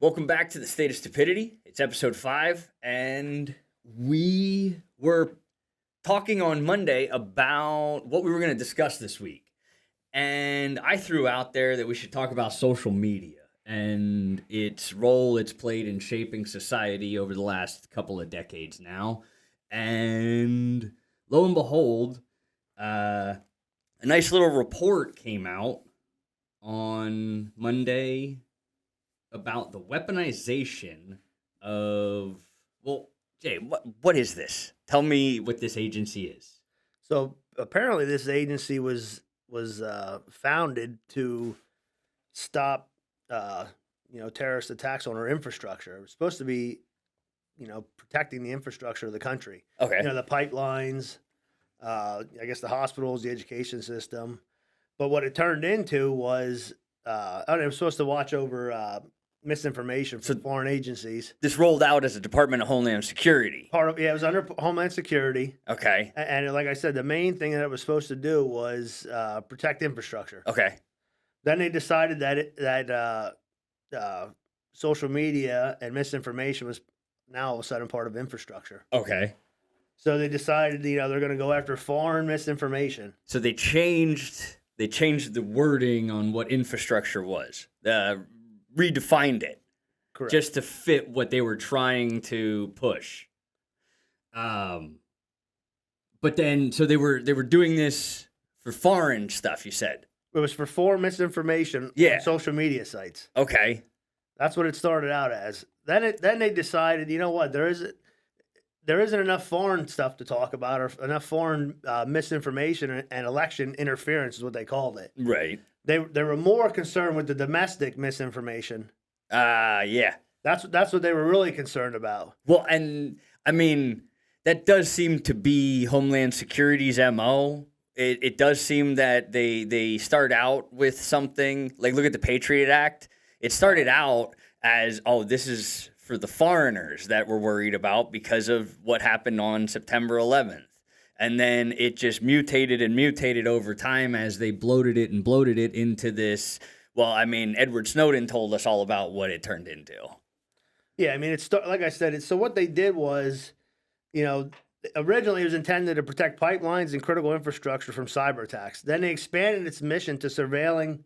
Welcome back to the State of Stupidity. It's episode 5, and we were talking on Monday about what we were going to discuss this week. And I threw out there that we should talk about social media and its role it's played in shaping society over the last couple of decades now. And lo and behold, a nice little report came out on Monday about the weaponization of, well, Jay, what is this? Tell me what this agency is. So apparently this agency was founded to stop terrorist attacks on our infrastructure. It was supposed to be, protecting the infrastructure of the country. Okay. The pipelines, I guess the hospitals, the education system. But what it turned into was, it was supposed to watch over misinformation from foreign agencies. This rolled out as a Department of Homeland Security. It was under Homeland Security. Okay. And like I said, the main thing that it was supposed to do was protect infrastructure. Okay. Then they decided that social media and misinformation was now all of a sudden part of infrastructure. Okay. So they decided, they're going to go after foreign misinformation. So they changed the wording on what infrastructure was. Redefined it. Correct. Just to fit what they were trying to push. But then, so they were doing this for foreign stuff, you said. It was for foreign misinformation on social media sites. Okay. That's what it started out as. Then they decided, there isn't enough foreign stuff to talk about, or enough foreign misinformation and election interference is what they called it. Right. They were more concerned with the domestic misinformation. Yeah. That's what they were really concerned about. Well, and I mean, that does seem to be Homeland Security's MO. It does seem that they start out with something, like look at the Patriot Act. It started out as, this is for the foreigners that we're worried about because of what happened on September 11th. And then it just mutated and mutated over time as they bloated it into this. Well, I mean, Edward Snowden told us all about what it turned into. Yeah, I mean, like I said, so what they did was, originally it was intended to protect pipelines and critical infrastructure from cyber attacks. Then they expanded its mission to surveilling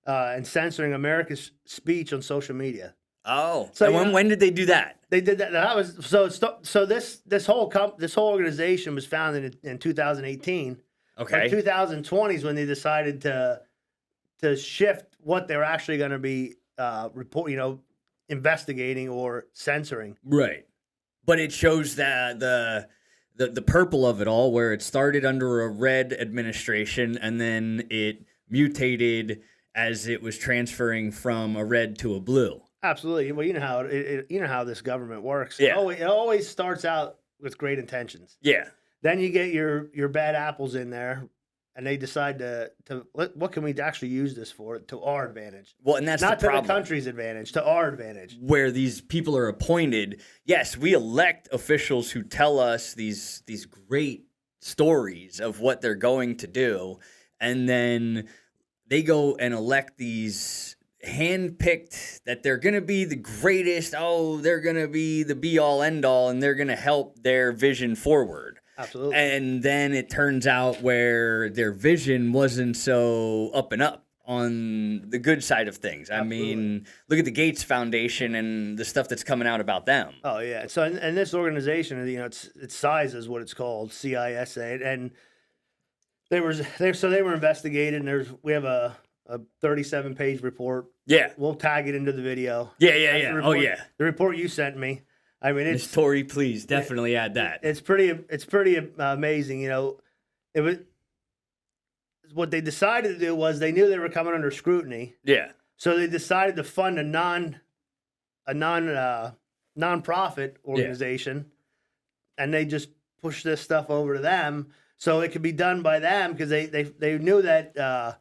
and censoring America's speech on social media. Oh, so when did they do that? They did that. That was so. This whole organization was founded in 2018. Okay. 2020 is when they decided to shift what they're actually going to be investigating or censoring. Right, but it shows that the purple of it all, where it started under a red administration and then it mutated as it was transferring from a red to a blue. Absolutely. Well, you know how this government works. Yeah. It always starts out with great intentions. Yeah. Then you get your bad apples in there, and they decide what can we actually use this for to our advantage? Well, and that's not the problem. To the country's advantage, to our advantage. Where these people are appointed, yes, we elect officials who tell us these great stories of what they're going to do, and then they go and elect these handpicked that they're going to be the greatest. They're going to be the be-all, end-all, and they're going to help their vision forward. Absolutely. And then it turns out where their vision wasn't so up and up on the good side of things. Absolutely. I mean, look at the Gates Foundation and the stuff that's coming out about them. Oh, yeah. So, and this organization, its CISA is what it's called, CISA, and they were investigated, and we have a 37-page report. Yeah. We'll tag it into the video. Yeah. The report you sent me. I mean, Ms. Tori, please definitely add that. It's pretty amazing. It was what they decided to do was they knew they were coming under scrutiny. Yeah. So they decided to fund a nonprofit organization, and they just pushed this stuff over to them so it could be done by them, because they knew that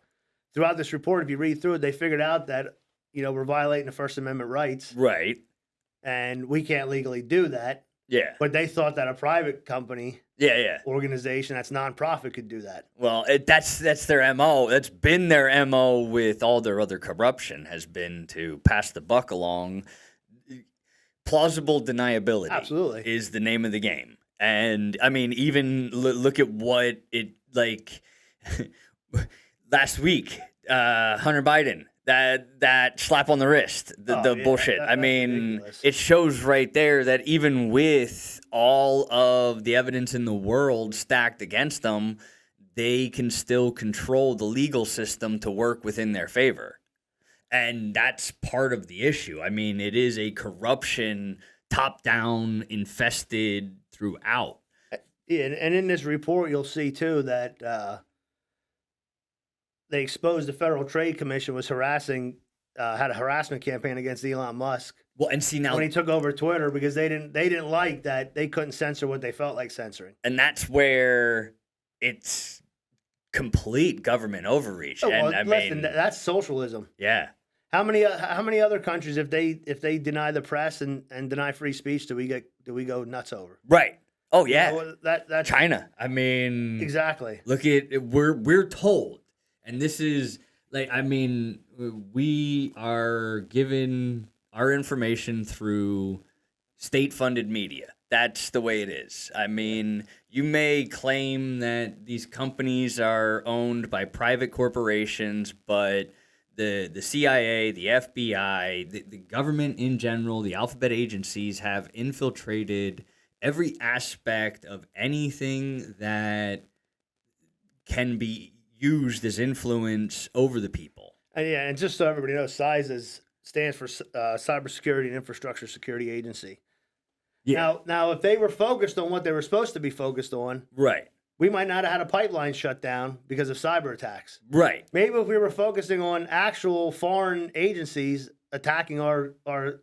throughout this report, if you read through it, they figured out that we're violating the First Amendment rights. Right. And we can't legally do that. Yeah. But they thought that a private company, organization that's nonprofit could do that. Well, that's their MO. That's been their MO with all their other corruption, has been to pass the buck along plausible deniability. Absolutely. Is the name of the game. And I mean, even look at what it like last week, Hunter Biden, that slap on the wrist, the bullshit. I mean, ridiculous. It shows right there that even with all of the evidence in the world stacked against them, they can still control the legal system to work within their favor. And that's part of the issue. I mean, it is a corruption, top-down, infested throughout. Yeah, and in this report, you'll see, too, that they exposed the Federal Trade Commission was had a harassment campaign against Elon Musk. Well, and see now when he took over Twitter, because they didn't like that they couldn't censor what they felt like censoring. And that's where it's complete government overreach. Oh, well, and listen, that's socialism. Yeah. How many other countries, if they deny the press and deny free speech, do we go nuts over? Right. Oh yeah. You know, that's China. I mean, exactly. Look at we're told, and this is like, I mean, we are given our information through state-funded media. That's the way it is. I mean, you may claim that these companies are owned by private corporations, but the CIA, the FBI, the government in general, the alphabet agencies have infiltrated every aspect of anything that can be used as influence over the people. Yeah, and just so everybody knows, CISA stands for Cybersecurity and Infrastructure Security Agency. Yeah. Now, if they were focused on what they were supposed to be focused on, right, we might not have had a pipeline shut down because of cyber attacks. Right. Maybe if we were focusing on actual foreign agencies attacking our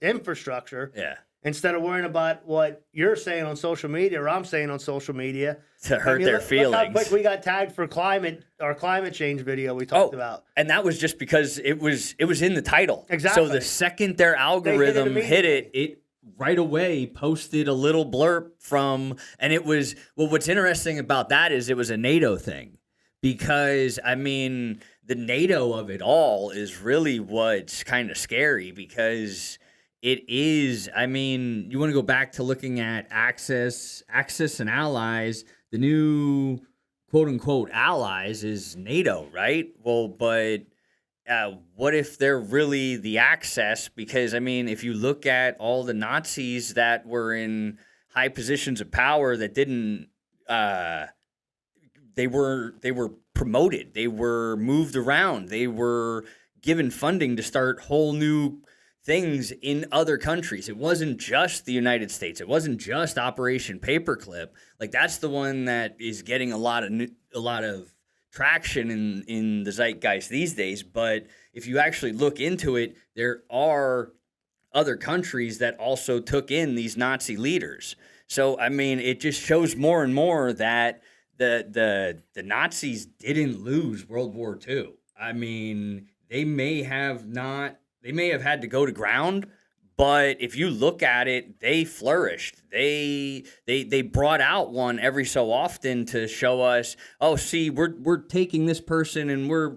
infrastructure, yeah, instead of worrying about what you're saying on social media or I'm saying on social media to hurt their feelings. Look how quick we got tagged for our climate change video we talked about. And that was just because it was in the title. Exactly. So the second their algorithm hit it right away posted a little blurb from, and it was, well, what's interesting about that is it was a NATO thing, because I mean, the NATO of it all is really what's kind of scary, because it is, I mean, you want to go back to looking at Axis and allies. The new quote unquote allies is NATO, right? Well, but what if they're really the Axis? Because I mean, if you look at all the Nazis that were in high positions of power that didn't, they were promoted, they were moved around, they were given funding to start whole new things in other countries. It wasn't just the United States. It wasn't just Operation Paperclip. Like, that's the one that is getting a lot of traction in the zeitgeist these days. But if you actually look into it, there are other countries that also took in these Nazi leaders. So I mean, it just shows more and more that the Nazis didn't lose World War II. I mean, they may have had to go to ground, but if you look at it, they flourished. They brought out one every so often to show us, oh, see, we're taking this person and we're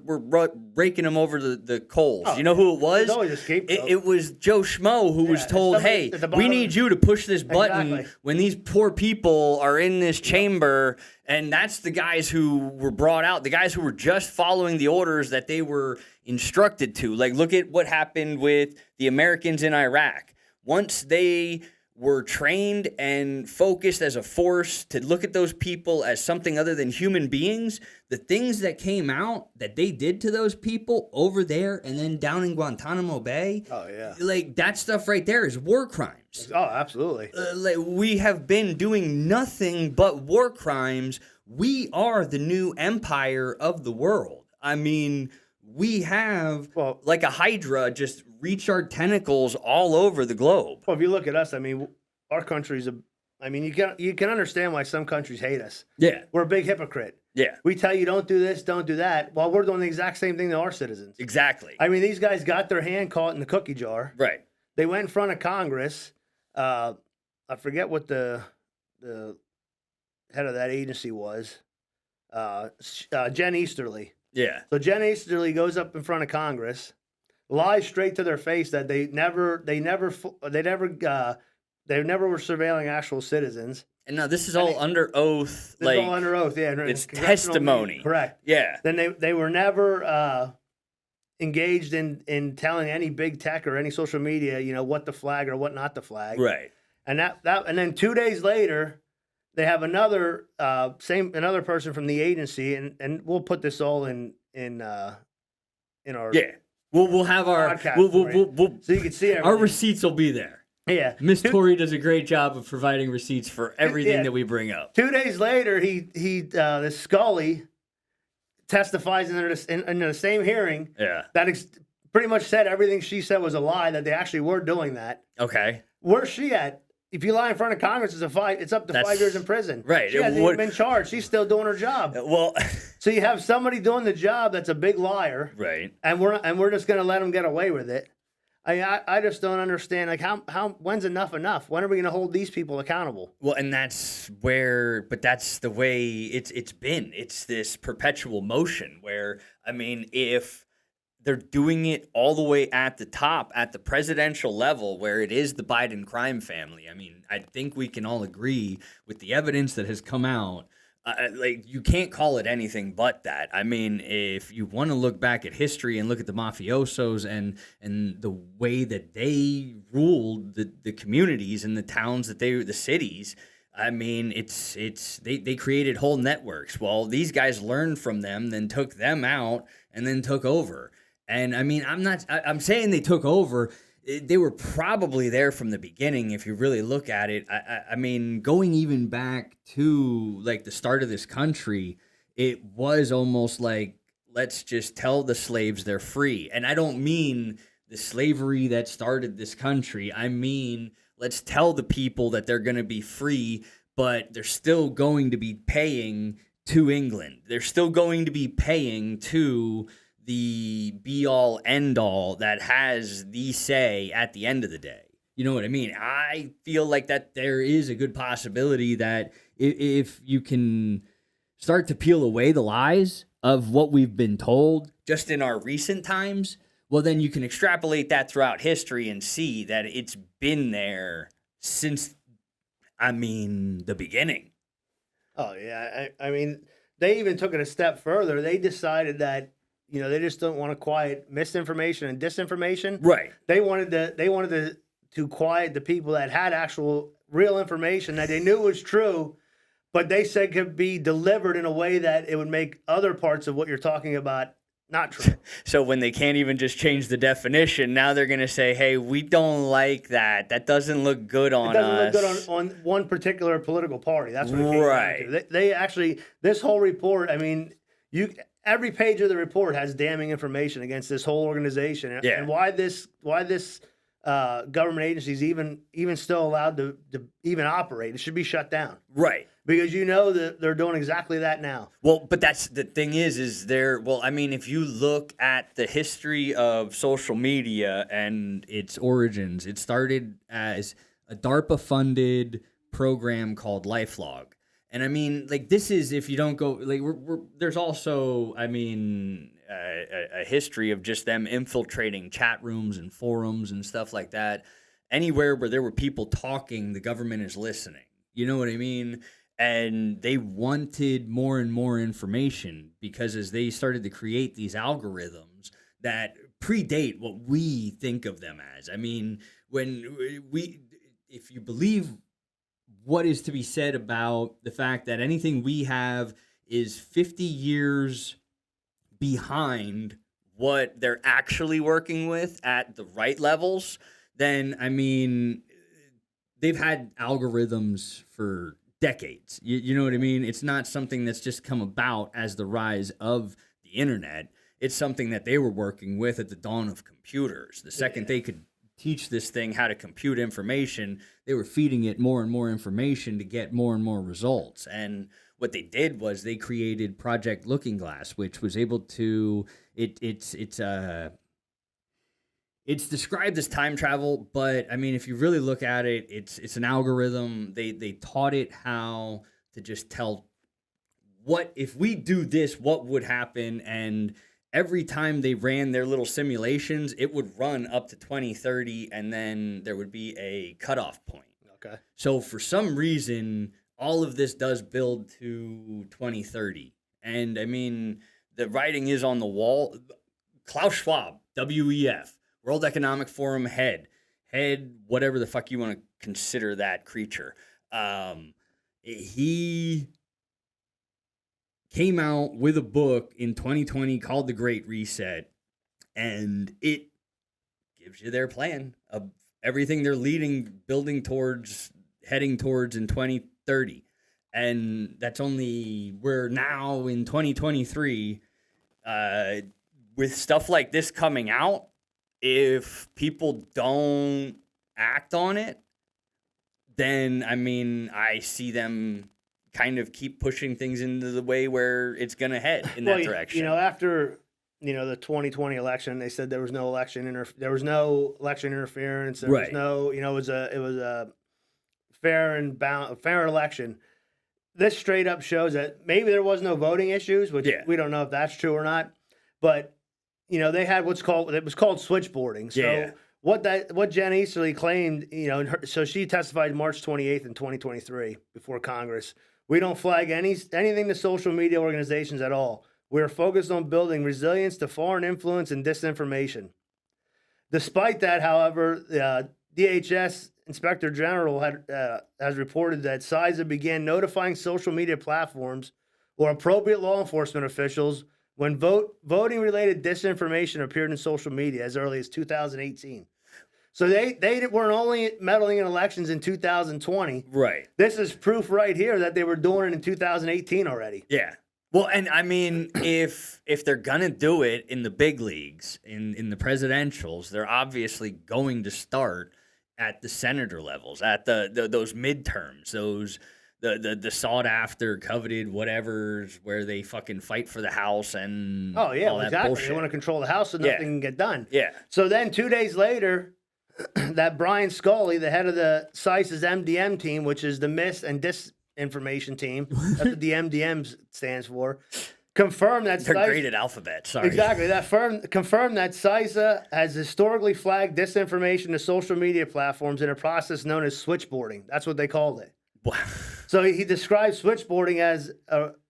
raking them over the coals. Oh, you know who it was? Always a scapegoat. It was Joe Schmo who was told, hey, we need you to push this button when these poor people are in this chamber. And that's the guys who were brought out, the guys who were just following the orders that they were instructed to. Like, look at what happened with the Americans in Iraq. Once they were trained and focused as a force to look at those people as something other than human beings, the things that came out that they did to those people over there and then down in Guantanamo Bay, oh yeah, like, that stuff right there is war crimes. Oh, absolutely. Like, we have been doing nothing but war crimes. We are the new empire of the world. I mean, we have, like a hydra, just reach our tentacles all over the globe. Well, if you look at us, I mean, our country's you can understand why some countries hate us. Yeah. We're a big hypocrite. Yeah. We tell you don't do this, don't do that, while we're doing the exact same thing to our citizens. Exactly. I mean, these guys got their hand caught in the cookie jar. Right. They went in front of Congress. I forget what the head of that agency was. Jen Easterly. Yeah. So Jen Easterly goes up in front of Congress, lies straight to their face that they never They never were surveilling actual citizens. And now this is all under oath. This is all under oath, yeah. It's testimony. Correct. Yeah. Then they were never engaged in telling any big tech or any social media, what to flag or what not to flag. Right. And and then 2 days later, they have another person from the agency, and we'll put this all in our We'll have our podcast so you can see everything. Our receipts will be there. Yeah, Miss Tori does a great job of providing receipts for everything that we bring up. 2 days later, this Scully testifies in the same hearing. Yeah, that pretty much said everything she said was a lie. That they actually were doing that. Okay, where's she at? If you lie in front of Congress, it's up to 5 years in prison. Right. She hasn't even been charged. She's still doing her job. Well, so you have somebody doing the job that's a big liar. Right. And we're just going to let them get away with it. I just don't understand. Like when's enough? When are we going to hold these people accountable? Well, and that's the way it's been. It's this perpetual motion where, I mean, if they're doing it all the way at the top, at the presidential level, where it is the Biden crime family. I mean, I think we can all agree with the evidence that has come out. You can't call it anything but that. I mean, if you want to look back at history and look at the mafiosos and the way that they ruled the communities and the towns the cities. I mean, they created whole networks. Well, these guys learned from them, then took them out, and then took over. And I mean, I'm saying they took over. They were probably there from the beginning. If you really look at it, I mean, going even back to like the start of this country, it was almost like, let's just tell the slaves they're free. And I don't mean the slavery that started this country. I mean, let's tell the people that they're going to be free, but they're still going to be paying to England. They're still going to be paying to the be-all, end-all that has the say at the end of the day. You know what I mean? I feel like that there is a good possibility that if you can start to peel away the lies of what we've been told just in our recent times, well, then you can extrapolate that throughout history and see that it's been there since, the beginning. Oh, yeah. I mean, they even took it a step further. They decided that they just don't want to quiet misinformation and disinformation. Right. They wanted to quiet the people that had actual real information that they knew was true, but they said could be delivered in a way that it would make other parts of what you're talking about not true. So when they can't even just change the definition, now they're going to say, hey, we don't like that. That doesn't look good on us. It doesn't look good on one particular political party. That's what it came down to. They actually, this whole report, I mean, every page of the report has damning information against this whole organization, and why this government agency is even still allowed to even operate. It should be shut down, right? Because that they're doing exactly that now. Well, but that's the thing is there. Well, I mean, if you look at the history of social media and its origins, it started as a DARPA-funded program called LifeLog. And I mean, like, this is, if you don't go, like, there's also, I mean, a history of just them infiltrating chat rooms and forums and stuff like that. Anywhere where there were people talking, the government is listening. You know what I mean? And they wanted more and more information because as they started to create these algorithms that predate what we think of them as. I mean, if you believe what is to be said about the fact that anything we have is 50 years behind what they're actually working with at the right levels, then, I mean, they've had algorithms for decades. You know what I mean? It's not something that's just come about as the rise of the internet. It's something that they were working with at the dawn of computers. The second they could teach this thing how to compute information, they were feeding it more and more information to get more and more results. And what they did was they created Project Looking Glass, which was able to it's described as time travel, but I mean, if you really look at it, it's an algorithm. They taught it how to just tell what if we do this, what would happen, and every time they ran their little simulations, it would run up to 2030, and then there would be a cutoff point. Okay. So for some reason, all of this does build to 2030. And I mean, the writing is on the wall. Klaus Schwab, WEF, World Economic Forum head, whatever the fuck you want to consider that creature. He came out with a book in 2020 called The Great Reset, and it gives you their plan of everything they're building towards, heading towards in 2030. And that's we're now in 2023. With stuff like this coming out, if people don't act on it, then, I mean, I see them kind of keep pushing things into the way where it's going to head in that direction. After, the 2020 election, they said there was no election interference. There was no, it was a fair election. This straight up shows that maybe there was no voting issues, which we don't know if that's true or not. But they had it was called switchboarding. So what Jen Easterly claimed, so she testified March 28th in 2023 before Congress. We don't flag anything to social media organizations at all. We're focused on building resilience to foreign influence and disinformation. Despite that, however, the DHS Inspector General has reported that CISA began notifying social media platforms or appropriate law enforcement officials when voting-related disinformation appeared in social media as early as 2018. So they weren't only meddling in elections in 2020. Right. This is proof right here that they were doing it in 2018 already. Yeah. Well, and I mean, if they're gonna do it in the big leagues, in the presidentials, they're obviously going to start at the senator levels, at those midterms, the sought after, coveted whatevers where they fucking fight for the House and all that exactly. bullshit. They want to control the House so nothing can get done. Yeah. So then 2 days later, that Brian Scully, the head of the CISA's MDM team, which is the mis and disinformation team, that's what the MDM stands for, confirmed that they're great at alphabet. Sorry. Exactly. Confirmed that CISA has historically flagged disinformation to social media platforms in a process known as switchboarding. That's what they called it. Wow. So he describes switchboarding as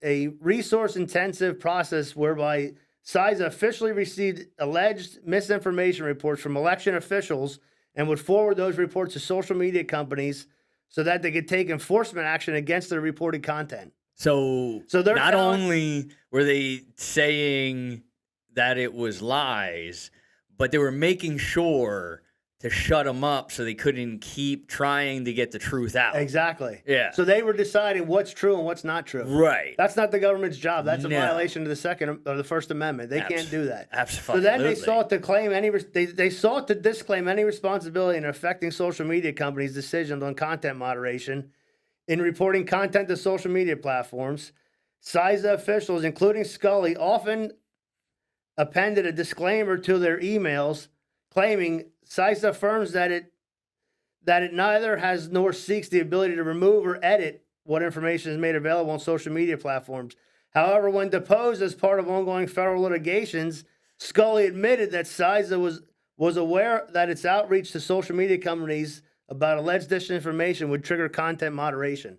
a resource-intensive process whereby CISA officially received alleged misinformation reports from election officials and would forward those reports to social media companies so that they could take enforcement action against their reported content. So they're not only were they saying that it was lies, but they were making sure to shut them up so they couldn't keep trying to get the truth out. Exactly. Yeah. So they were deciding what's true and what's not true. Right. That's not the government's job. That's a violation of the First Amendment. They can't do that. Absolutely. So then they sought to claim they sought to disclaim any responsibility in affecting social media companies' decisions on content moderation in reporting content to social media platforms. CISA officials, including Scully, often appended a disclaimer to their emails claiming CISA affirms that it neither has nor seeks the ability to remove or edit what information is made available on social media platforms. However, when deposed as part of ongoing federal litigations, Scully admitted that CISA was aware that its outreach to social media companies about alleged disinformation would trigger content moderation.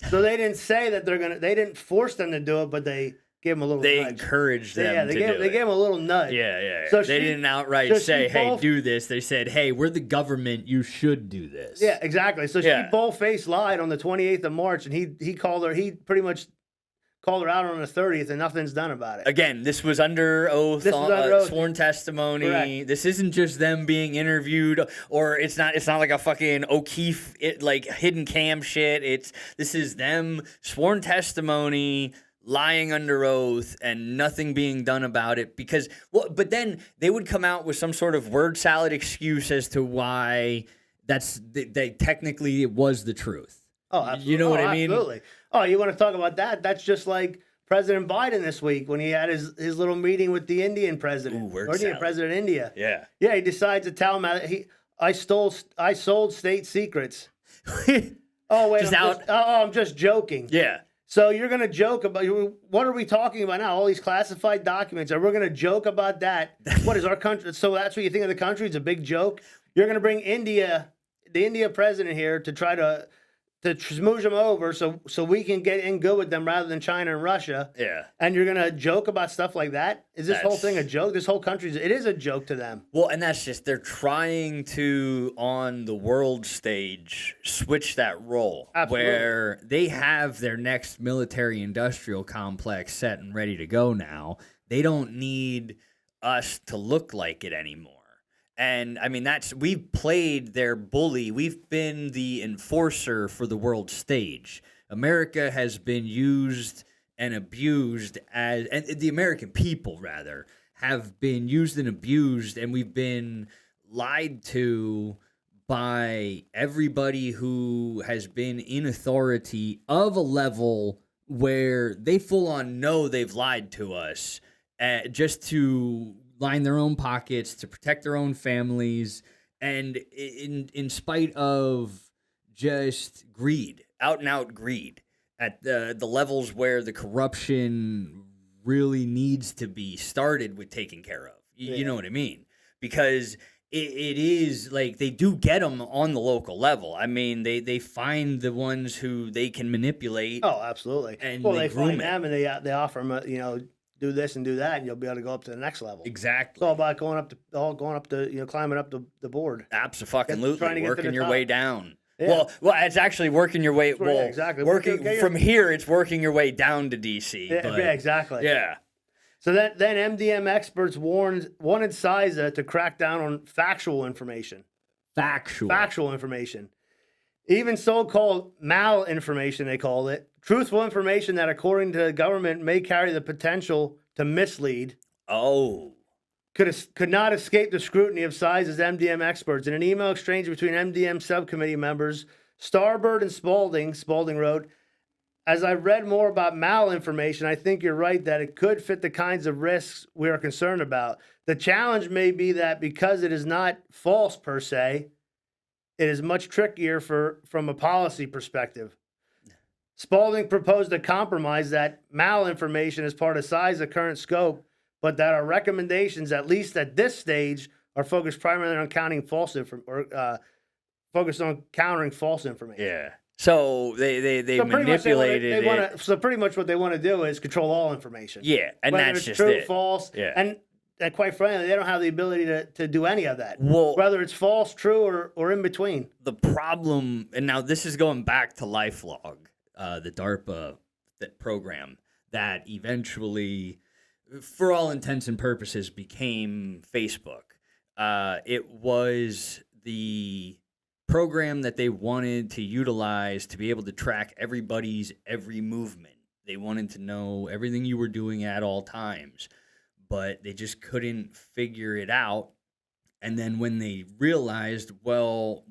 So they didn't say that they didn't force them to do it, but they gave them a little nudge. They encouraged them to do it. They gave them a little nudge. Yeah. So they didn't outright say, hey, do this. They said, hey, we're the government. You should do this. Yeah, exactly. So she bold-faced lied on the 28th of March, and he pretty much called her out on the 30th, and nothing's done about it. Again, this was under oath, sworn testimony. Correct. This isn't just them being interviewed, or it's not like a fucking O'Keefe hidden cam shit. This is them sworn testimony, lying under oath, and nothing being done about it. But then they would come out with some sort of word salad excuse as to why technically it was the truth. Oh, absolutely. You know what I mean? Absolutely. Oh, you want to talk about that? That's just like President Biden this week when he had his little meeting with the Indian president. President of India. Yeah. Yeah, he decides to tell him I sold state secrets. Oh, wait. I'm just joking. Yeah. So you're going to joke about what are we talking about now? All these classified documents. Are we going to joke about that? What is our country? So that's what you think of the country? It's a big joke. You're going to bring India the India president here to try to smooch them over so we can get in good with them rather than China and Russia. Yeah. And you're going to joke about stuff like that? Is this whole thing a joke? This whole country, it is a joke to them. Well, and that's just, they're trying to, on the world stage, switch that role. Absolutely. Where they have their next military-industrial complex set and ready to go now. They don't need us to look like it anymore. And I mean, we've played their bully. We've been the enforcer for the world stage. America has been used and abused and the American people rather have been used and abused, and we've been lied to by everybody who has been in authority of a level where they full on know they've lied to us, just to line their own pockets, to protect their own families, and in spite of just greed, out and out greed, at the levels where the corruption really needs to be started with taken care of. You know what I mean? Because it is like they do get them on the local level. I mean, they find the ones who they can manipulate. Oh, absolutely. And they find it. them and they offer them, do this and do that, and you'll be able to go up to the next level. Exactly. It's all about climbing up the board. Absolutely. Working your way down. Yeah. Well, it's actually working your way. Well, exactly. From here, it's working your way down to DC. Yeah, but, exactly. Yeah. So then MDM experts wanted CISA to crack down on factual information. Factual information. Even so-called malinformation, they call it. Truthful information that, according to the government, may carry the potential to mislead. Oh. Could not escape the scrutiny of CISA's MDM experts. In an email exchange between MDM subcommittee members, Starbird and Spalding wrote, "As I've read more about malinformation, I think you're right that it could fit the kinds of risks we are concerned about. The challenge may be that because it is not false per se, it is much trickier from a policy perspective." Spalding proposed a compromise that malinformation is part of CISA's current scope, but that our recommendations, at least at this stage, are focused primarily on countering false information. Yeah. So they manipulated it. So pretty much what they want to do is control all information. Yeah, and whether that's it's just true, it. false, Yeah. And quite frankly, they don't have the ability to do any of that. Well, whether it's false, true, or in between. The problem, and now this is going back to LifeLog, the DARPA program that eventually, for all intents and purposes, became Facebook. It was the program that they wanted to utilize to be able to track everybody's every movement. They wanted to know everything you were doing at all times, but they just couldn't figure it out. And then when they realized, well,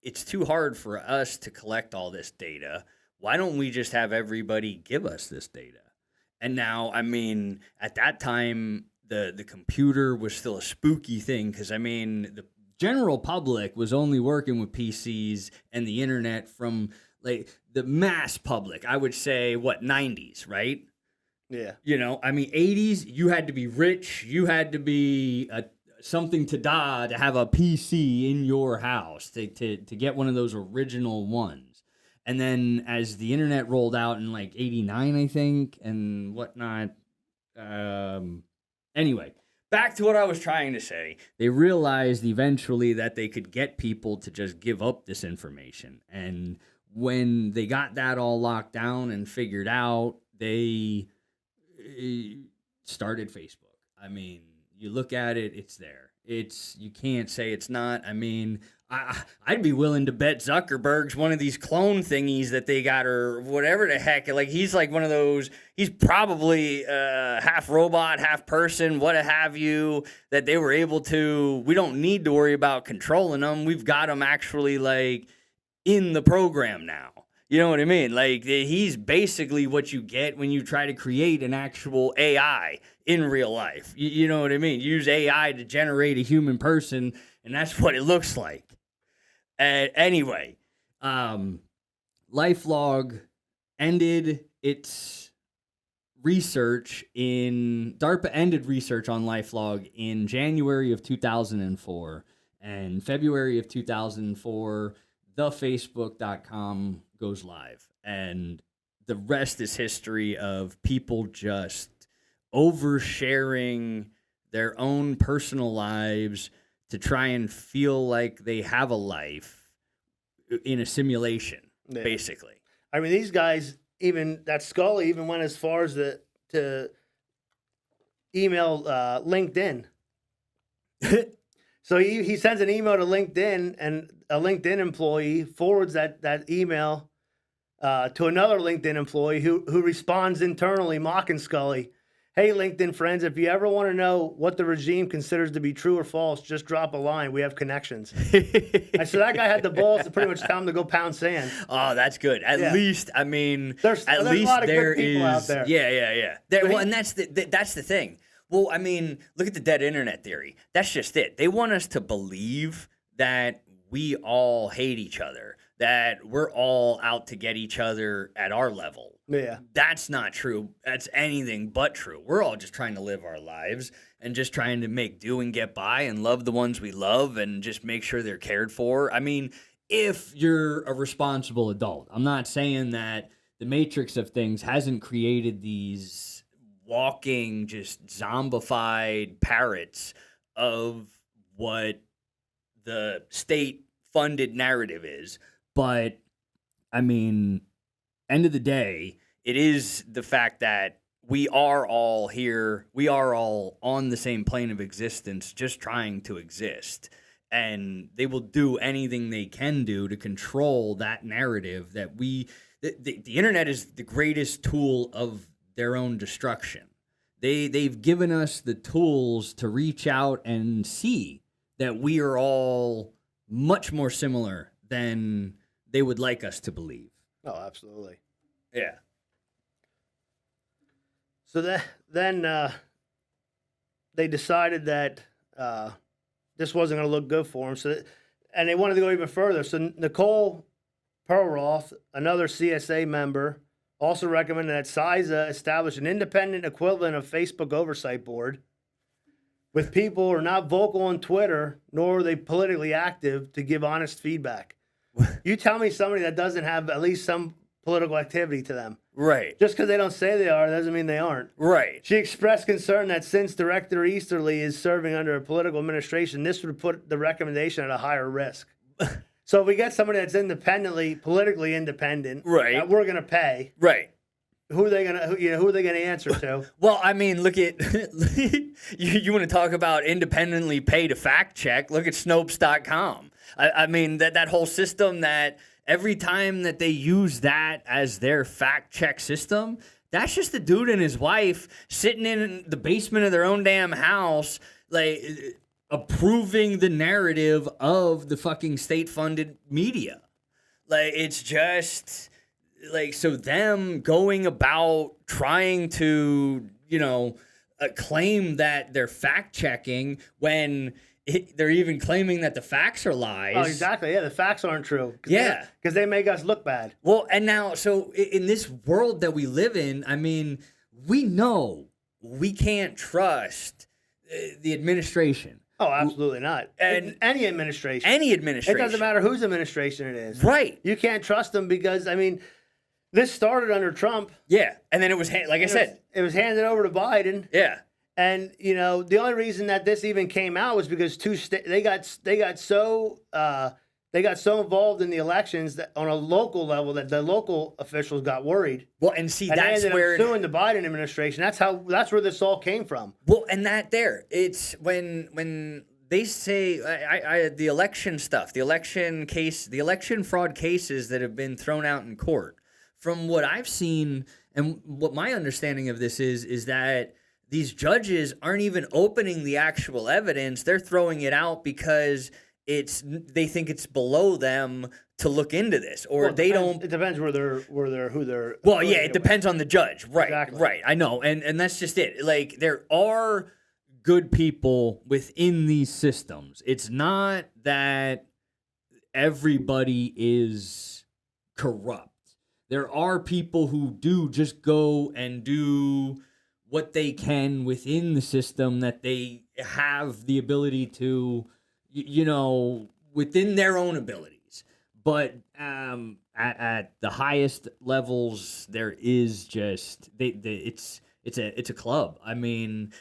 it's too hard for us to collect all this data, why don't we just have everybody give us this data? And now, I mean, at that time, the computer was still a spooky thing because, I mean, the general public was only working with PCs and the internet from, like, the mass public. I would say, 90s, right? Yeah. I mean, 80s, you had to be rich. You had to be something to have a PC in your house to get one of those original ones. And then as the internet rolled out in like 89, I think, and whatnot. Anyway, back to what I was trying to say. They realized eventually that they could get people to just give up this information. And when they got that all locked down and figured out, they started Facebook. I mean, you look at it, it's there. You can't say it's not. I mean, I'd be willing to bet Zuckerberg's one of these clone thingies that they got, or whatever the heck. Like, he's like one of those, he's probably half robot, half person, what have you, that they were able to, we don't need to worry about controlling them. We've got them actually, like, in the program now. You know what I mean? Like, he's basically what you get when you try to create an actual AI in real life. You know what I mean? You use AI to generate a human person, and that's what it looks like. Anyway, LifeLog ended its research DARPA ended research on LifeLog in January of 2004. And February of 2004, thefacebook.com goes live. And the rest is history of people just oversharing their own personal lives to try and feel like they have a life in a simulation, basically. I mean, these guys, even that Scully even went as far as to email LinkedIn. So he sends an email to LinkedIn, and a LinkedIn employee forwards that email to another LinkedIn employee who responds internally mocking Scully. Hey, LinkedIn friends, if you ever want to know what the regime considers to be true or false, just drop a line. We have connections. So that guy had the balls to pretty much tell him to go pound sand. Oh, that's good. At least, I mean, there's a lot of good people out there. Yeah. Well, and that's the thing. Well, I mean, look at the dead internet theory. That's just it. They want us to believe that we all hate each other, that we're all out to get each other at our level. Yeah. That's not true. That's anything but true. We're all just trying to live our lives and just trying to make do and get by and love the ones we love and just make sure they're cared for. I mean, if you're a responsible adult, I'm not saying that the matrix of things hasn't created these walking, just zombified parrots of what the state-funded narrative is. But, I mean, end of the day, it is the fact that we are all here. We are all on the same plane of existence, just trying to exist. And they will do anything they can do to control that narrative that the internet is the greatest tool of their own destruction. They've given us the tools to reach out and see that we are all much more similar than they would like us to believe. Oh, absolutely. Yeah. So then they decided that this wasn't going to look good for them. And they wanted to go even further. So Nicole Perlroth, another CSA member, also recommended that CISA establish an independent equivalent of Facebook Oversight Board with people who are not vocal on Twitter, nor are they politically active, to give honest feedback. You tell me somebody that doesn't have at least some political activity to them. Right. Just because they don't say they are doesn't mean they aren't. Right. She expressed concern that since Director Easterly is serving under a political administration, this would put the recommendation at a higher risk. So if we get somebody that's politically independent, right, that we're going to pay, right, who are they going to answer to? Well, I mean, look at you want to talk about independently pay to fact check? Look at Snopes.com. I mean that whole system, that every time that they use that as their fact check system, that's just the dude and his wife sitting in the basement of their own damn house, like, approving the narrative of the fucking state-funded media. Like, it's just, like, so them going about trying to, claim that they're fact-checking when they're even claiming that the facts are lies. Oh, exactly. Yeah, the facts aren't true. Yeah. Because they make us look bad. Well, and now, so in this world that we live in, I mean, we know we can't trust the administration. Oh, absolutely not. And any administration. Any administration. It doesn't matter whose administration it is. Right. You can't trust them because, I mean, this started under Trump. Yeah. And then it was, like I said, it was handed over to Biden. Yeah. And, the only reason that this even came out was because they got so involved in the elections that on a local level that the local officials got worried. Well, and see, and that's they ended where up suing the Biden administration. That's where this all came from. Well, and it's when they say the election stuff, the election fraud cases that have been thrown out in court. From what I've seen and what my understanding of this is that these judges aren't even opening the actual evidence. They're throwing it out because they think it's below them to look into this, or they don't. It depends who they're. Well, yeah, it depends on the judge, right? Exactly. Right. I know, and that's just it. Like, there are good people within these systems. It's not that everybody is corrupt. There are people who do just go and do what they can within the system that they have the ability to, within their own abilities. But at the highest levels, there is just it's a club. I mean,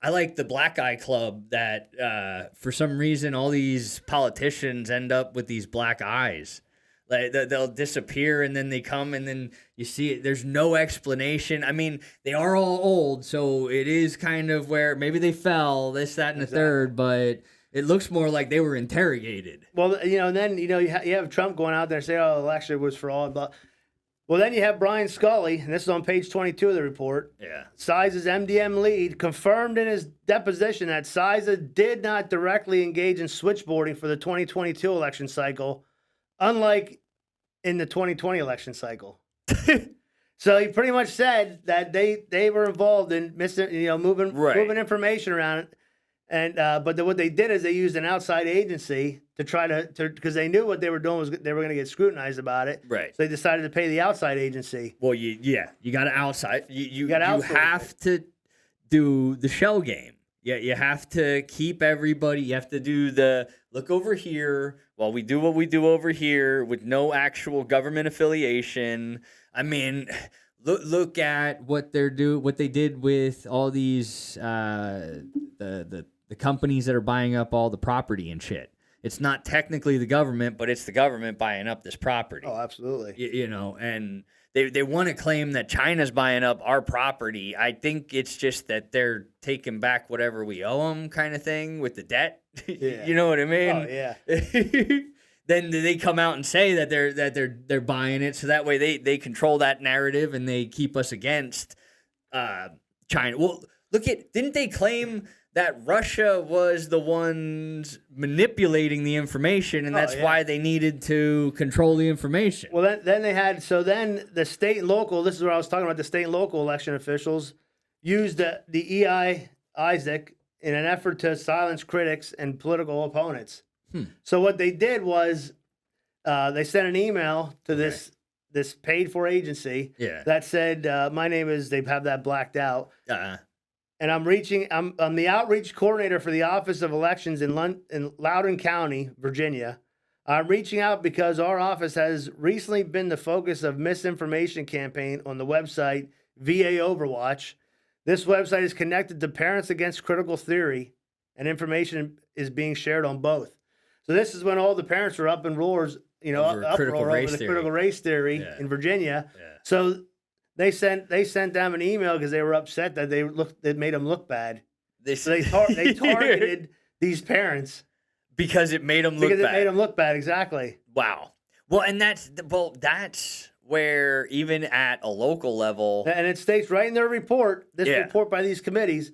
I like the black eye club that for some reason all these politicians end up with these black eyes. Like they'll disappear and then they come and then you see it. There's no explanation. I mean, they are all old, so it is kind of where maybe they fell, this, that, and the third, but it looks more like they were interrogated. Well, and then you have Trump going out there and say, "Oh, the election was for all." But well, then you have Brian Scully, and this is on page 22 of the report. Yeah, CISA's MDM lead confirmed in his deposition that CISA did not directly engage in switchboarding for the 2022 election cycle, unlike in the 2020 election cycle. So he pretty much said that they were involved in moving information around, and but what they did is they used an outside agency to try to because they knew what they were doing was they were going to get scrutinized about it. Right. So they decided to pay the outside agency. Well, you got to outside. You have to do the shell game. Yeah, you have to keep everybody. You have to do the look over here while we do what we do over here with no actual government affiliation. I mean, look at what they did with all these the companies that are buying up all the property and shit. It's not technically the government, but it's the government buying up this property. Oh, absolutely. And they want to claim that China's buying up our property. I think it's just that they're taking back whatever we owe them, kind of thing, with the debt. Yeah. You know what I mean? Oh yeah. Then they come out and say that they're buying it, so that way they control that narrative and they keep us against China. Well, didn't they claim that Russia was the ones manipulating the information, and that's why they needed to control the information? Well, then the state and local, this is what I was talking about, the state and local election officials used the Isaac in an effort to silence critics and political opponents. So what they did was they sent an email to this paid-for agency that said, my name is, they have that blacked out. And I'm the outreach coordinator for the Office of Elections in Loudoun County, Virginia. I'm reaching out because our office has recently been the focus of misinformation campaign on the website VA Overwatch. This website is connected to Parents Against Critical Theory, and information is being shared on both. So this is when all the parents were up in roars, uproar over the critical race theory in Virginia. Yeah. So they sent them an email because they were upset that it made them look bad. They targeted these parents because it made them look bad. Because it made them look bad, exactly. Wow. Well, and that's where even at a local level, and it states right in their report, report by these committees,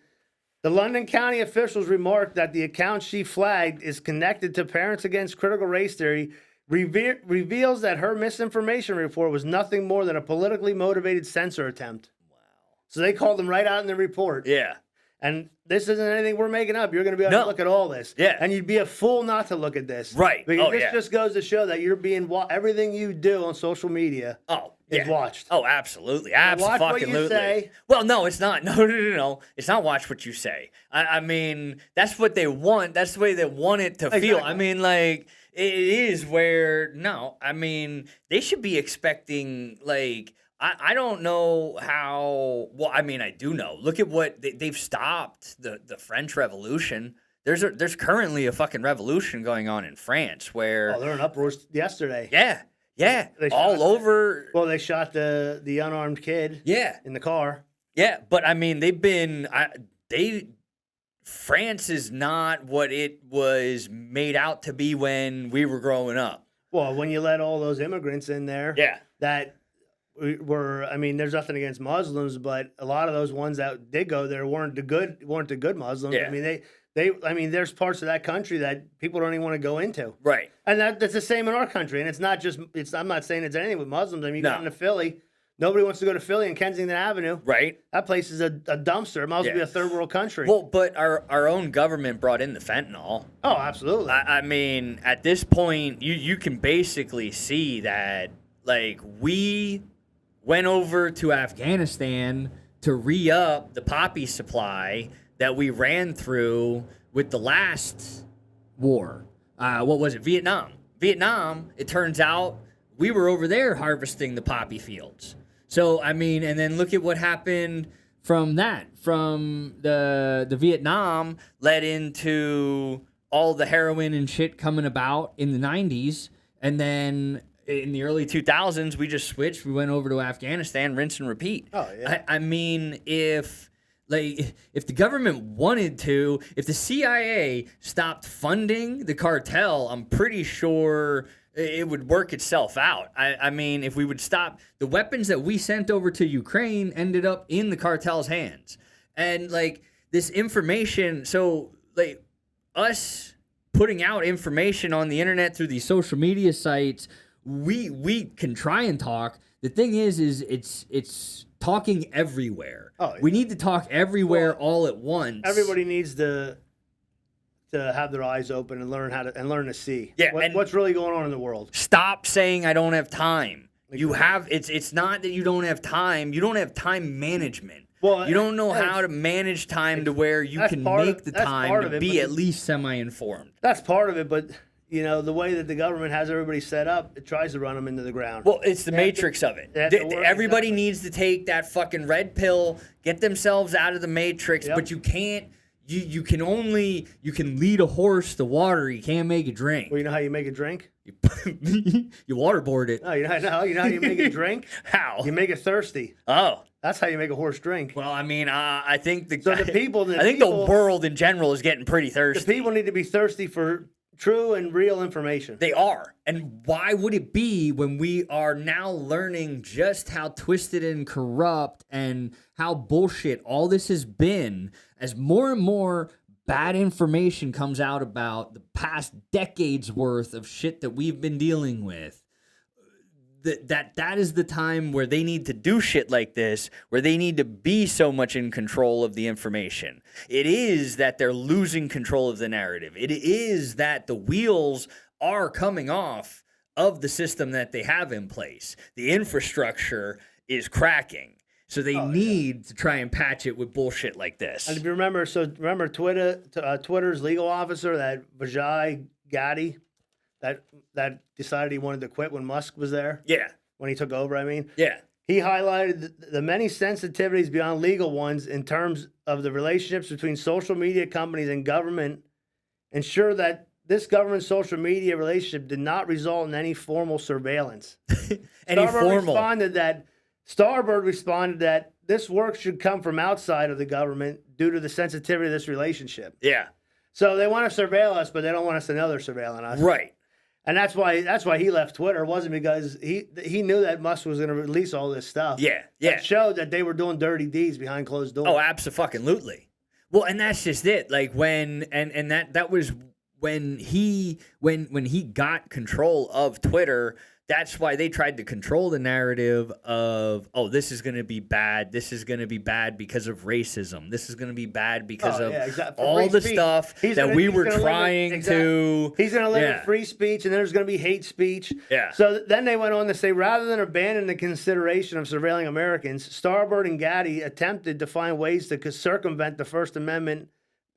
the London County officials remarked that the account she flagged is connected to Parents Against Critical Race Theory, reveals that her misinformation report was nothing more than a politically motivated censor attempt. Wow. So they called them right out in the report. Yeah. And this isn't anything we're making up. You're going to be able to look at all this. Yeah. And you'd be a fool not to look at this. Right. Because this just goes to show that you're being everything you do on social media is watched. Oh, absolutely. Absolutely. Watch what you say. Well, no, it's not. No. It's not watch what you say. I mean, that's what they want. That's the way they want it to feel. I mean, like, it is where, I mean, they should be expecting, like, I don't know how, well, I mean, I do know. Look at what, they've stopped the French Revolution. There's currently a fucking revolution going on in France where... Oh, they're in uproars yesterday. Yeah. All over. Well, they shot the unarmed kid in the car. Yeah, but I mean, France is not what it was made out to be when we were growing up. Well, when you let all those immigrants in there, that were, I mean, there's nothing against Muslims, but a lot of those ones that did go there weren't the good Muslims. Yeah. I mean, I mean, there's parts of that country that people don't even want to go into. Right. And that's the same in our country. And it's not just, I'm not saying it's anything with Muslims. I mean, you go into Philly, nobody wants to go to Philly and Kensington Avenue. Right. That place is a dumpster. It must be a third world country. Well, but our own government brought in the fentanyl. Oh, absolutely. I mean, at this point, you can basically see that, like, we went over to Afghanistan to re-up the poppy supply that we ran through with the last war. What was it? Vietnam. Vietnam, it turns out we were over there harvesting the poppy fields. So, I mean, and then look at what happened from that. From the Vietnam led into all the heroin and shit coming about in the 90s. And then in the early 2000s, we just switched. We went over to Afghanistan, rinse and repeat. Oh, yeah. I mean, if the government wanted to, if the CIA stopped funding the cartel, I'm pretty sure it would work itself out. I mean, if we would stop, the weapons that we sent over to Ukraine ended up in the cartel's hands. And like this information, so like us putting out information on the internet through these social media sites, we can try and talk. The thing is it's talking everywhere. Oh, yeah. We need to talk everywhere all at once. Everybody needs to have their eyes open and learn to see what's really going on in the world. Stop saying I don't have time. You have it's not that you don't have time. You don't have time management. Well, you don't know how to manage time to where you can make the time to be at least semi-informed. That's part of it, but you know, the way that the government has everybody set up, it tries to run them into the ground. Well, it's the matrix of it. Everybody needs to take that fucking red pill, get themselves out of the matrix, but you can't. You can lead a horse to water. You can't make it drink. Well, you know how you make it drink? You waterboard it. No, you know how you make it drink? How? You make it thirsty. Oh. That's how you make a horse drink. Well, I mean, I think the world in general is getting pretty thirsty. The people need to be thirsty for true and real information. They are. And why would it be when we are now learning just how twisted and corrupt and how bullshit all this has been as more and more bad information comes out about the past decades worth of shit that we've been dealing with? That is the time where they need to do shit like this, where they need to be so much in control of the information. It is that they're losing control of the narrative. It is that the wheels are coming off of the system that they have in place. The infrastructure is cracking. So they need to try and patch it with bullshit like this. And if you remember, Twitter's legal officer, that Vijay Gadde, that decided he wanted to quit when Musk was there? Yeah. When he took over, I mean? Yeah. He highlighted the many sensitivities beyond legal ones in terms of the relationships between social media companies and government, ensure that this government social media relationship did not result in any formal surveillance. Starbird responded that this work should come from outside of the government due to the sensitivity of this relationship. Yeah. So they want to surveil us, but they don't want us to know they're surveilling us. Right. And that's why he left Twitter. It wasn't because he knew that Musk was going to release all this stuff. Yeah, yeah. It showed that they were doing dirty deeds behind closed doors. Oh, abso-fucking-lutely. Well, and that's just it. Like when that was when he got control of Twitter. That's why they tried to control the narrative of, oh, this is going to be bad. This is going to be bad because of racism. This is going to be bad because of all the stuff that we were trying to. He's going to limit free speech, and there's going to be hate speech. Yeah. So then they went on to say, rather than abandon the consideration of surveilling Americans, Starbird and Gadde attempted to find ways to circumvent the First Amendment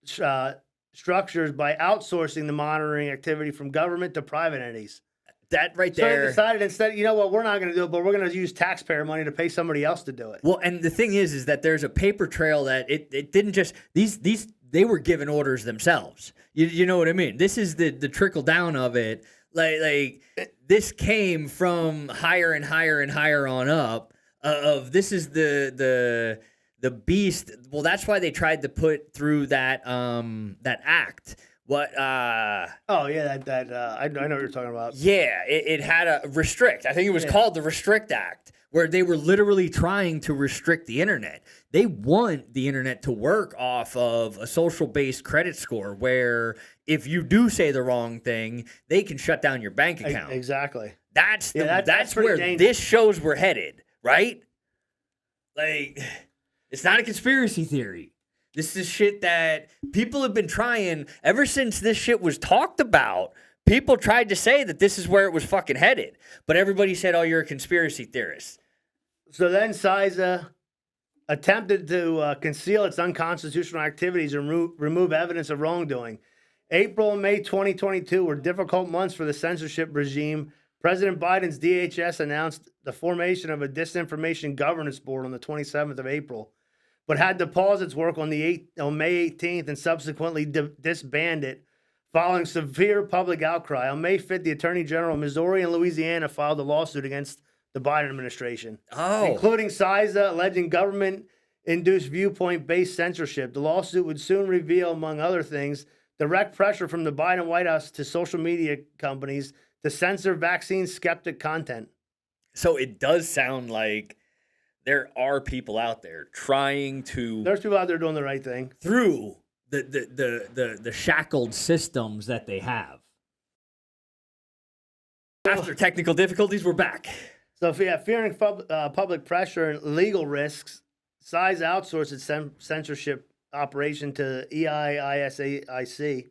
structures by outsourcing the monitoring activity from government to private entities. That right there. So they decided instead, you know what, we're not going to do it, but we're going to use taxpayer money to pay somebody else to do it. Well, and the thing is that there's a paper trail that it didn't just they were given orders themselves. You know what I mean? This is the trickle down of it. Like this came from higher and higher and higher on up. This is the beast. Well, that's why they tried to put through that act. What? I know what you're talking about. Yeah, it had a restrict. I think it was called the Restrict Act, where they were literally trying to restrict the internet. They want the internet to work off of a social-based credit score, where if you do say the wrong thing, they can shut down your bank account. Exactly. That's where this shows we're headed, right? Like, it's not a conspiracy theory. This is shit that people have been trying ever since this shit was talked about. People tried to say that this is where it was fucking headed. But everybody said, oh, you're a conspiracy theorist. So then CISA attempted to conceal its unconstitutional activities and remove evidence of wrongdoing. April and May 2022 were difficult months for the censorship regime. President Biden's DHS announced the formation of a disinformation governance board on the 27th of April, but had to pause its work on May 18th and subsequently disband it following severe public outcry. On May 5th, the Attorney General of Missouri and Louisiana filed a lawsuit against the Biden administration, including CISA, alleging government-induced viewpoint-based censorship. The lawsuit would soon reveal, among other things, direct pressure from the Biden White House to social media companies to censor vaccine skeptic content. So it does sound like there are people out there trying to. There's people out there doing the right thing through the shackled systems that they have. After technical difficulties, we're back. So, fearing public pressure and legal risks, CISA outsourced its censorship operation to EISAIC,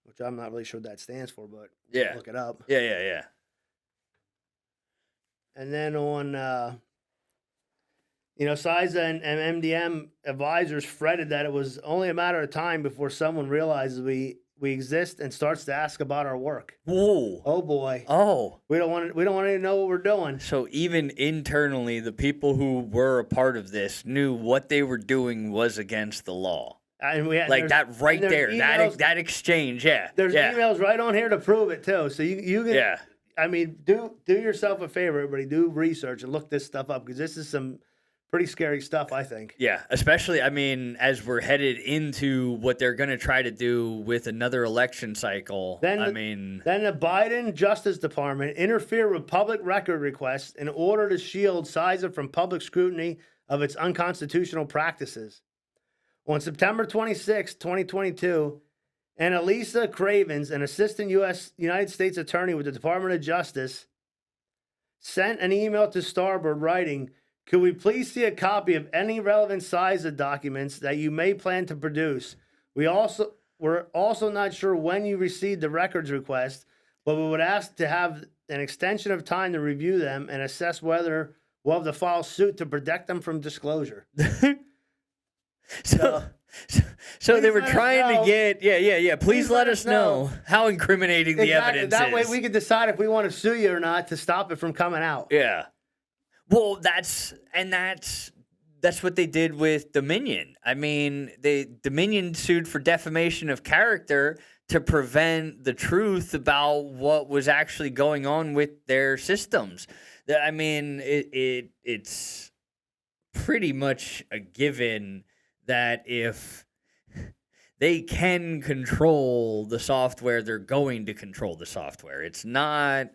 which I'm not really sure what that stands for, but look it up. Yeah. And then on, CISA and MDM advisors fretted that it was only a matter of time before someone realizes we exist and starts to ask about our work. Whoa! Oh boy! Oh, we don't want to know what we're doing. So even internally, the people who were a part of this knew what they were doing was against the law. And we had, like that right there, emails, that exchange. Yeah, there's emails right on here to prove it too. So you can. Yeah. I mean, do yourself a favor, everybody. Do research and look this stuff up because this is some pretty scary stuff, I think. Yeah, especially, I mean, as we're headed into what they're going to try to do with another election cycle. Then the Biden Justice Department interfered with public record requests in order to shield CISA from public scrutiny of its unconstitutional practices. On September 26, 2022, Annalisa Cravens, an assistant United States attorney with the Department of Justice, sent an email to Starboard writing, "Could we please see a copy of any relevant CISA documents that you may plan to produce? We're also not sure when you received the records request, but we would ask to have an extension of time to review them and assess whether we'll have to file suit to protect them from disclosure." So they were trying to get, please let us know how incriminating the evidence is. That way we could decide if we want to sue you or not to stop it from coming out. Yeah. Well, that's what they did with Dominion. I mean, Dominion sued for defamation of character to prevent the truth about what was actually going on with their systems. I mean, it's pretty much a given that if they can control the software, they're going to control the software. It's not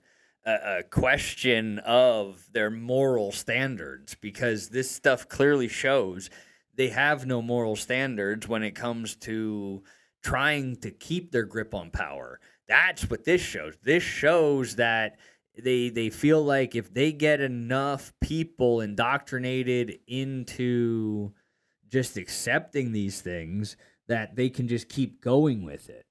a question of their moral standards, because this stuff clearly shows they have no moral standards when it comes to trying to keep their grip on power. That's what this shows. This shows that they feel like if they get enough people indoctrinated into just accepting these things, that they can just keep going with it.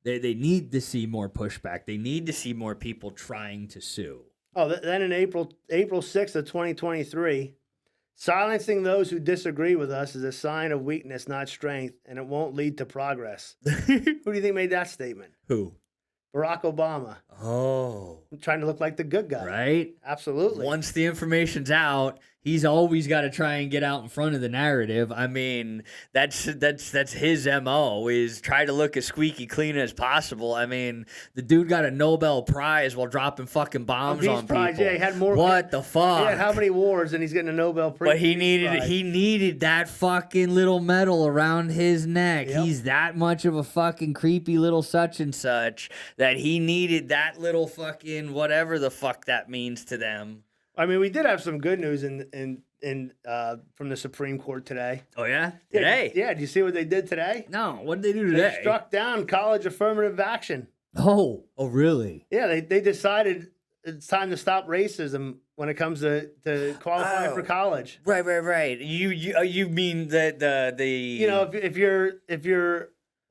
They need to see more pushback. They need to see more people trying to sue. Oh, then in April 6th of 2023, silencing those who disagree with us is a sign of weakness, not strength, and it won't lead to progress. Who do you think made that statement? Who? Barack Obama. Oh. Trying to look like the good guy. Right? Absolutely. Once the information's out, he's always got to try and get out in front of the narrative. I mean, that's his MO, is try to look as squeaky clean as possible. I mean, the dude got a Nobel Prize while dropping fucking bombs on people. Yeah, he had more. What the fuck? He had how many wars, and he's getting a Nobel Prize? But he needed that fucking little medal around his neck. Yep. He's that much of a fucking creepy little such and such that he needed that little fucking whatever the fuck that means to them. I mean, we did have some good news from the Supreme Court today. Oh, yeah? Today? Yeah, did you see what they did today? No, what did they do today? They struck down college affirmative action. Oh, really? Yeah, they decided it's time to stop racism when it comes to qualifying for college. Right. You mean that the you know, if you're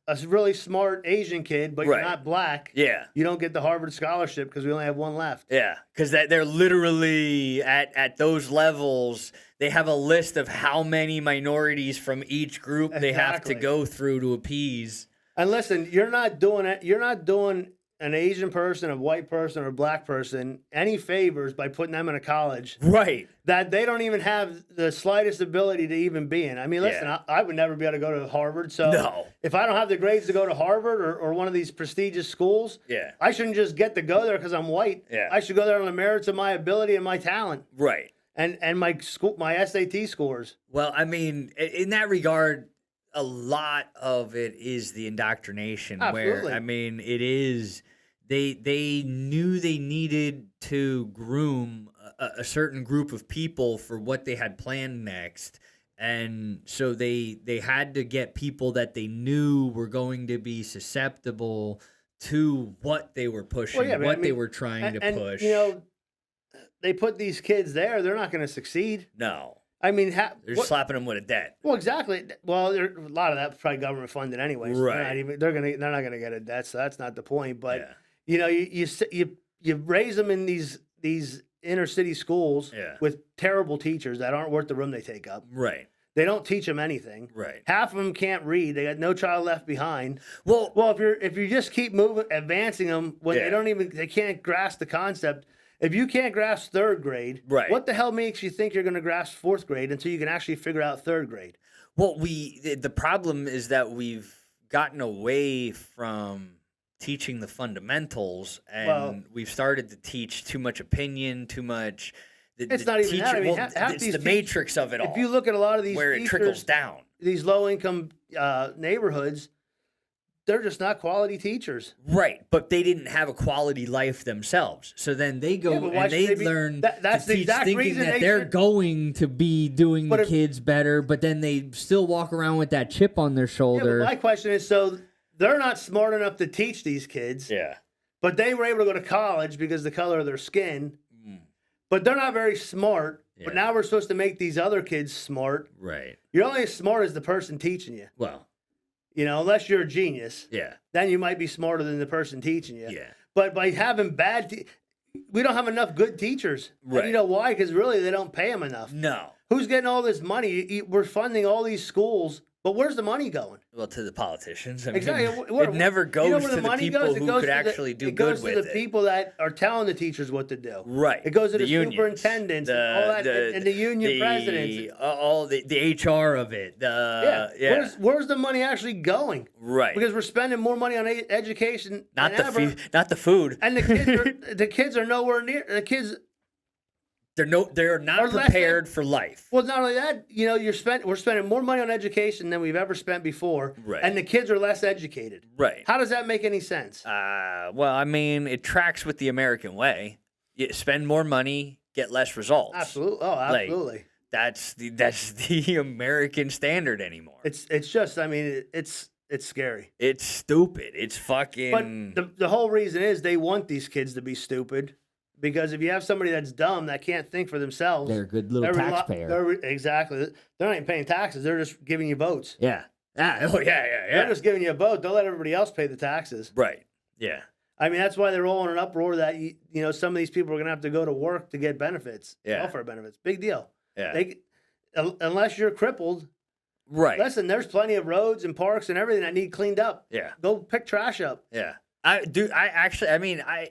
a really smart Asian kid, but you're not black, you don't get the Harvard scholarship because we only have one left. Yeah, because they're literally at those levels. They have a list of how many minorities from each group they have to go through to appease. And listen, you're not doing it. You're not doing an Asian person, a white person, or a black person any favors by putting them in a college Right. that they don't even have the slightest ability to even be in. I mean, listen, Yeah. I would never be able to go to Harvard. So No. if I don't have the grades to go to Harvard or one of these prestigious schools, Yeah. I shouldn't just get to go there because I'm white. Yeah. I should go there on the merits of my ability and my talent Right. and my school, my SAT scores. Well, I mean, in that regard, a lot of it is the indoctrination. Absolutely. Where I mean, it is they knew they needed to groom a certain group of people for what they had planned next, and so they had to get people that they knew were going to be susceptible to what they were pushing, Well, yeah, but what I they mean, were trying to push. You know, they put these kids there; they're not going to succeed. No, I mean, they're just slapping them with a debt. Well, exactly. Well, a lot of that's probably government funded anyway. So Right. they're not gonna get a debt, so that's not the point. But Yeah. you know, you raise them in these inner city schools Yeah. with terrible teachers that aren't worth the room they take up. Right. They don't teach them anything. Right. Half of them can't read. They got No Child Left Behind. Well, If you just keep advancing them when Yeah. they can't grasp the concept. If you can't grasp third grade, Right. what the hell makes you think you're going to grasp fourth grade until you can actually figure out third grade? well, the problem is that we've gotten away from teaching the fundamentals, and Well- we've started to teach too much opinion, too much. It's not even that. I mean, half it's these the matrix of it all. If you look at a lot of these where it teachers, trickles down. these low-income neighborhoods, they're just not quality teachers. Right, but they didn't have a quality life themselves. So then they go Yeah, but why and they should they be- learn that's to the teach exact thinking reason that they they're should- going to be doing But the if- kids better, but then they still walk around with that chip on their Yeah, but shoulder. my question is, so they're not smart enough to teach these kids, Yeah. but they were able to go to college because of the color of their skin. But they're not very smart. Yeah. But now we're supposed to make these other kids smart. Right. You're only as smart as the person teaching you. Well, You know, unless you're a genius, yeah. then you might be smarter than the person teaching you. Yeah. But by having we don't have enough good teachers. And Right. you know why? Because really they don't pay them enough. No. Who's getting all this money? We're funding all these schools, but where's the money going? Well, to the politicians. I mean, Exactly. it never goes You know where to the money people goes? It who goes could to actually do it good goes with to the it. people that are telling the teachers what to do. Right. It goes to the unions, superintendents and all that, and the union presidents. All the HR of it. Yeah. Where's the money actually going? Right. Because we're spending more money on education not than the ever. not the food. And the kids are nowhere near the kids. They're not Or less prepared for life. Well, not only that, you know, we're spending more money on education than we've ever spent before, Right. and the kids are less educated. Right. How does that make any sense? Well, I mean, it tracks with the American way. You spend more money, get less results. Absolutely. Oh, absolutely. That's the American standard anymore. It's just, I mean, it's scary. It's stupid. It's fucking. But the whole reason is they want these kids to be stupid. Because if you have somebody that's dumb that can't think for themselves, They're a good little taxpayer. Exactly. They're not even paying taxes. They're just giving you votes. Yeah. Oh yeah. They're just giving you a vote. They'll let everybody else pay the taxes. Right. Yeah. I mean, that's why they're all in an uproar that you know some of these people are going to have to go to work to get benefits, Yeah. welfare benefits. Big deal. Yeah. Unless you're crippled. Right. Listen, there's plenty of roads and parks and everything that need cleaned up. Yeah. Go pick trash up. Yeah.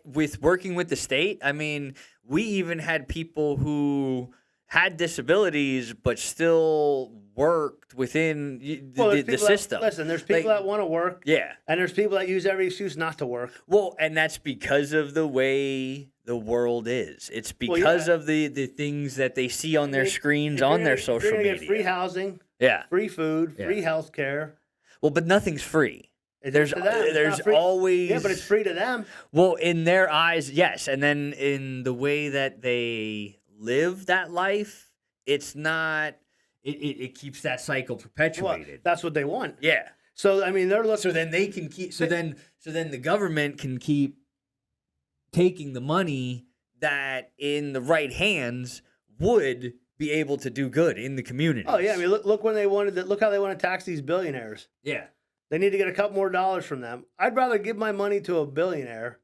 With working with the state, I mean, we even had people who had disabilities but still worked within There's the people system. Listen, there's people that want to work. Yeah. And there's people that use every excuse not to work. Well, and that's because of the way the world is. It's because of the things that they see on their screens, on their social you're gonna media. Get free housing, Yeah. free food, Yeah. free health care. Well, but nothing's free. There's always Yeah, but it's free to them. Well, in their eyes, yes, and then in the way that they live that life, it's not. It keeps that cycle Well, perpetuated. that's what they want. Yeah. So I mean, they're looking. So then they can keep. So then the government can keep taking the money that, in the right hands, would be able to do good in the community. Oh yeah, I mean, look when they wanted that. Look how they want to tax these billionaires. Yeah. They need to get a couple more dollars from them. I'd rather give my money to a billionaire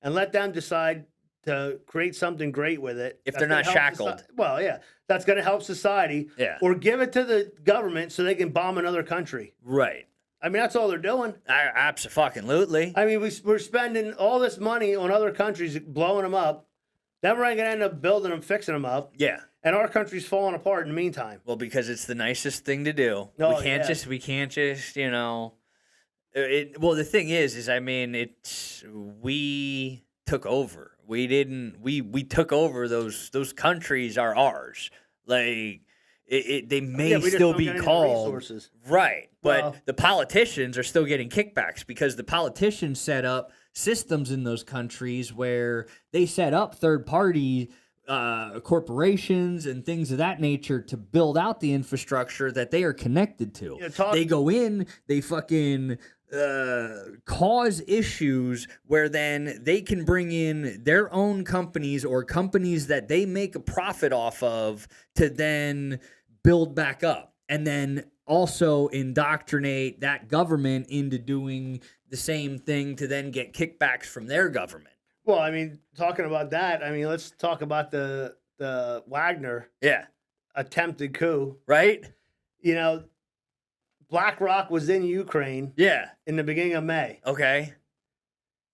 and let them decide to create something great with it. If that's they're not gonna help shackled. Well, yeah, that's going to help society. Yeah. Or give it to the government so they can bomb another country. Right. I mean, that's all they're doing. Absolutely. I mean, we're spending all this money on other countries, blowing them up. Then we're going to end up building them, fixing them up. Yeah. And our country's falling apart in the meantime. Well, because it's the nicest thing to do. Oh, we can't just, you know. Well, the thing is, I mean, we took over. We took over those countries are ours. Like, they may still be called resources. Right, but Well, the politicians are still getting kickbacks because the Politicians set up systems in those countries where they set up third-party corporations and things of that nature to build out the infrastructure that they are connected to. They go in, they fucking cause issues where then they can bring in their own companies or companies that they make a profit off of to then build back up, and then also indoctrinate that government into doing the same thing to then get kickbacks from their government. Well, I mean, talking about that, I mean, let's talk about the Wagner attempted coup. Right? You know, BlackRock was in Ukraine in the beginning of May. Okay.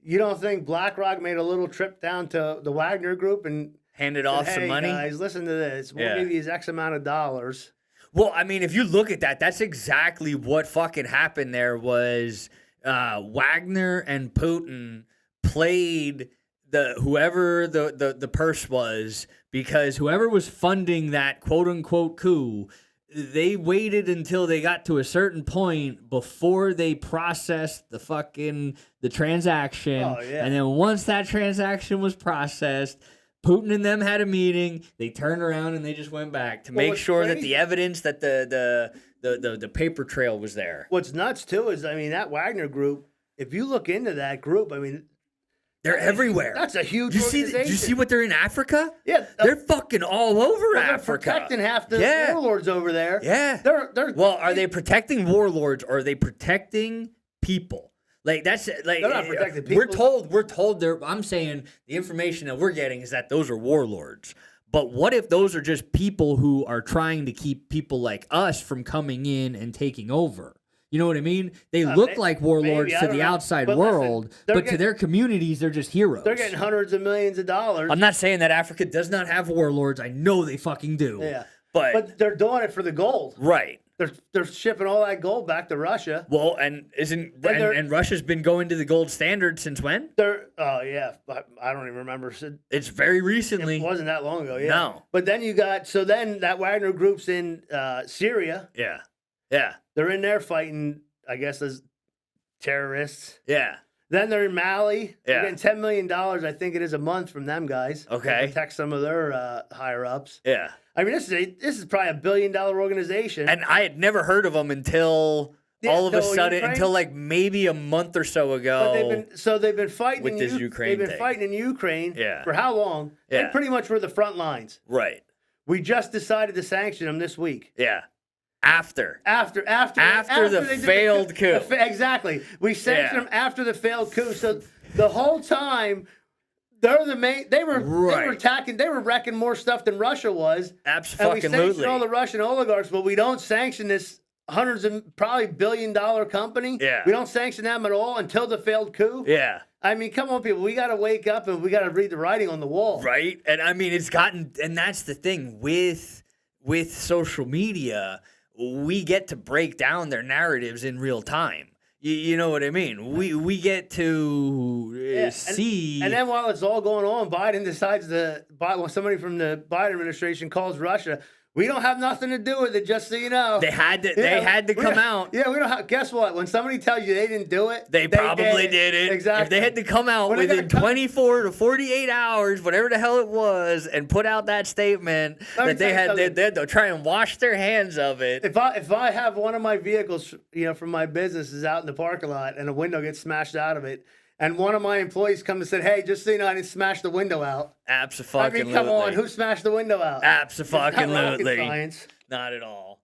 You don't think BlackRock made a little trip down to the Wagner group and handed said, off hey, some money? Guys, listen to this. We'll give you X amount of dollars. Well, I mean, if you look at that, that's exactly what fucking happened there was Wagner and Putin played whoever the purse was, because whoever was funding that quote-unquote coup, they waited until they got to a certain point before they processed the transaction. Oh, yeah. And then once that transaction was processed, Putin and them had a meeting. They turned around and they just went back to make sure that the evidence, that the paper trail was there. What's nuts too is, I mean, that Wagner group, if you look into that group, I mean, they're everywhere. That's a huge organization. Did you see what they're in Africa? Yeah. They're fucking all over Africa. They're protecting half the warlords over there. Yeah. Well, are they protecting warlords or are they protecting people? Like, that's like, they're not protecting people. We're told I'm saying the information that we're getting is that those are warlords. But what if those are just people who are trying to keep people like us from coming in and taking over? You know what I mean? They look like warlords to the outside world, but to their communities, they're just heroes. They're getting hundreds of millions of dollars. I'm not saying that Africa does not have warlords. I know they fucking do. Yeah. But they're doing it for the gold. Right. They're shipping all that gold back to Russia. Well, and Russia's been going to the gold standard since when? I don't even remember. It's very recently. It wasn't that long ago. Yeah. No. But then then that Wagner group's in Syria. Yeah. Yeah. They're in there fighting, I guess, as terrorists. Yeah. Then they're in Mali. Yeah. They're getting $10 million, I think it is, a month from them guys. Okay. To protect some of their higher ups. Yeah. I mean, this is probably $1 billion organization. And I had never heard of them until all of a sudden, until like maybe a month or so ago. But they've been fighting with this Ukraine They've been fighting in Ukraine for how long? Yeah. And pretty much we're the front lines. Right. We just decided to sanction them this week. Yeah. After the failed coup. Exactly. We sanctioned them after the failed coup. So the whole time, they're the main. They were attacking. They were wrecking more stuff than Russia was. Absolutely. And we sanctioned all the Russian oligarchs, but we don't sanction this hundreds of probably $1 billion company. Yeah. We don't sanction them at all until the failed coup. Yeah. I mean, come on, people. We got to wake up and we got to read the writing on the wall. Right. And I mean, and that's the thing with social media. We get to break down their narratives in real time. You know what I mean? We get to see. And then while it's all going on, Biden decides somebody from the Biden administration calls Russia. We don't have nothing to do with it, just so you know. They had to come out. Yeah, we don't have. Guess what? When somebody tells you they didn't do it, they probably did it. Exactly. If they had to come out within 24 to 48 hours, whatever the hell it was, and put out that statement that they'll try and wash their hands of it. If I have one of my vehicles, from my business is out in the parking lot and a window gets smashed out of it, and one of my employees come and said, "Hey, just so you know, I didn't smash the window out." Abso-fucking-lutely. I mean, come on, who smashed the window out? Abso-fucking-lutely. Not rocket science. Not at all.